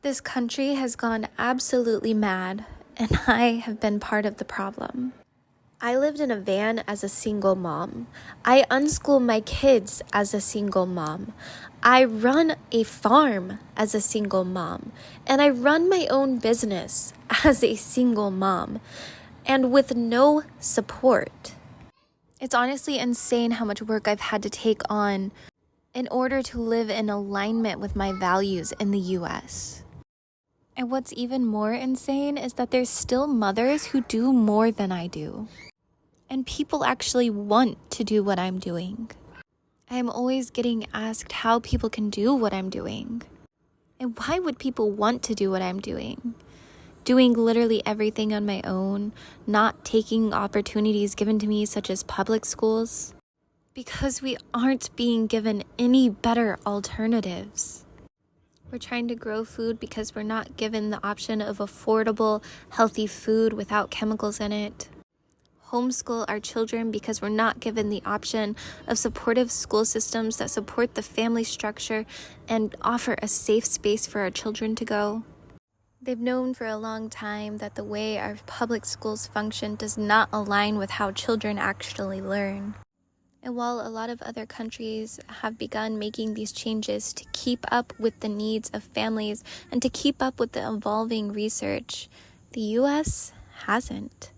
This country has gone absolutely mad, and I have been part of the problem. I lived in a van as a single mom. I unschool my kids as a single mom. I run a farm as a single mom. And I run my own business as a single mom. And with no support. It's honestly insane how much work I've had to take on in order to live in alignment with my values in the US. And what's even more insane is that there's still mothers who do more than I do. And people actually want to do what I'm doing. I'm always getting asked how people can do what I'm doing. And why would people want to do what I'm doing? Doing literally everything on my own, not taking opportunities given to me such as public schools. Because we aren't being given any better alternatives. We're trying to grow food because we're not given the option of affordable, healthy food without chemicals in it. Homeschool our children because we're not given the option of supportive school systems that support the family structure and offer a safe space for our children to go. They've known for a long time that the way our public schools function does not align with how children actually learn. And while a lot of other countries have begun making these changes to keep up with the needs of families and to keep up with the evolving research, the US hasn't.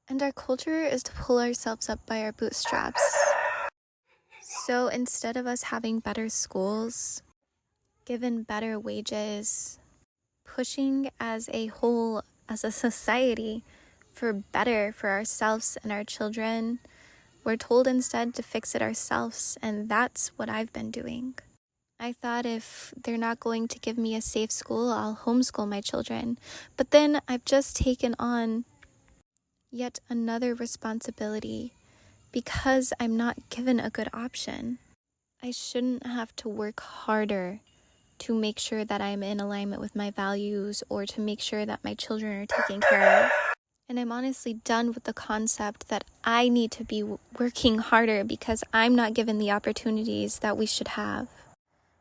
And our culture is to pull ourselves up by our bootstraps. So instead of us having better schools, given better wages, pushing as a whole, as a society, for better for ourselves and our children, we're told instead to fix it ourselves, and that's what I've been doing. I thought if they're not going to give me a safe school, I'll homeschool my children. But then I've just taken on yet another responsibility because I'm not given a good option. I shouldn't have to work harder to make sure that I'm in alignment with my values or to make sure that my children are taken care of. And I'm honestly done with the concept that I need to be working harder because I'm not given the opportunities that we should have.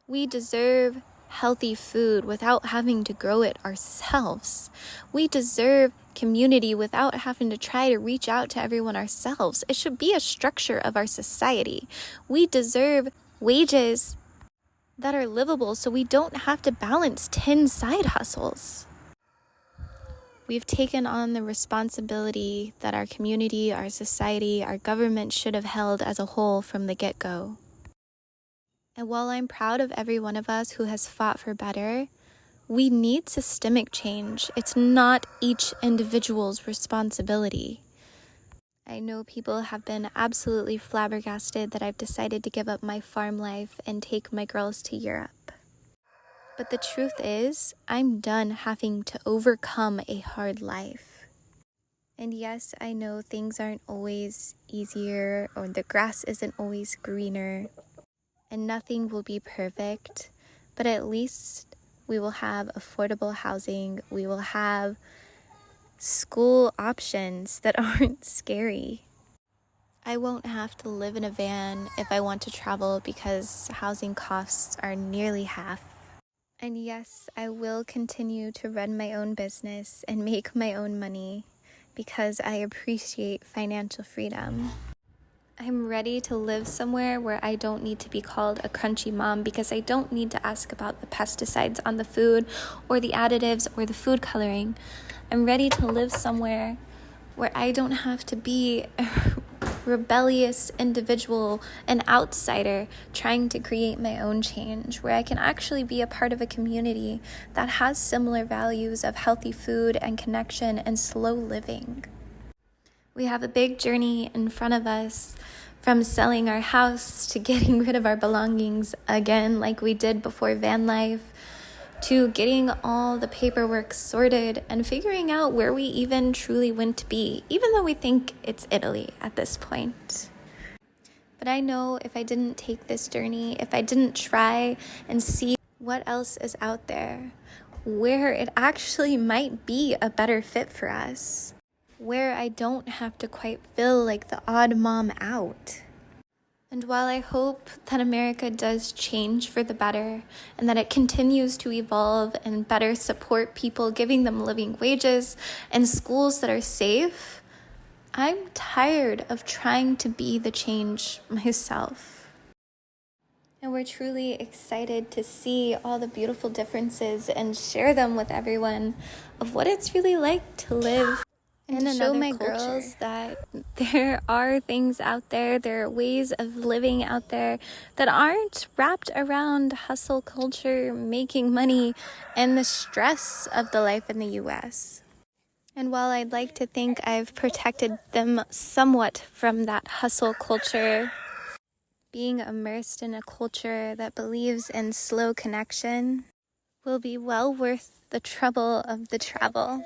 We deserve healthy food without having to grow it ourselves. We deserve community without having to try to reach out to everyone ourselves. It should be a structure of our society. We deserve wages that are livable so we don't have to balance 10 side hustles. We've taken on the responsibility that our community, our society, our government should have held as a whole from the get-go. And while I'm proud of every one of us who has fought for better, we need systemic change. It's not each individual's responsibility. I know people have been absolutely flabbergasted that I've decided to give up my farm life and take my girls to Europe. But the truth is, I'm done having to overcome a hard life. And yes, I know things aren't always easier or the grass isn't always greener. And nothing will be perfect, but at least we will have affordable housing. We will have school options that aren't scary. I won't have to live in a van if I want to travel because housing costs are nearly half. And yes, I will continue to run my own business and make my own money because I appreciate financial freedom. I'm ready to live somewhere where I don't need to be called a crunchy mom because I don't need to ask about the pesticides on the food or the additives or the food coloring. I'm ready to live somewhere where I don't have to be a rebellious individual, an outsider trying to create my own change, where I can actually be a part of a community that has similar values of healthy food and connection and slow living. We have a big journey in front of us, from selling our house to getting rid of our belongings again like we did before van life, to getting all the paperwork sorted and figuring out where we even truly want to be, even though we think it's Italy at this point. But I know if I didn't take this journey, if I didn't try and see what else is out there, where it actually might be a better fit for us, where I don't have to quite feel like the odd mom out. And while I hope that America does change for the better and that it continues to evolve and better support people, giving them living wages and schools that are safe, I'm tired of trying to be the change myself. And we're truly excited to see all the beautiful differences and share them with everyone of what it's really like to live and to show my girls that there are things out there, there are ways of living out there that aren't wrapped around hustle culture, making money, and the stress of the life in the US. And while I'd like to think I've protected them somewhat from that hustle culture, being immersed in a culture that believes in slow connection will be well worth the trouble of the travel.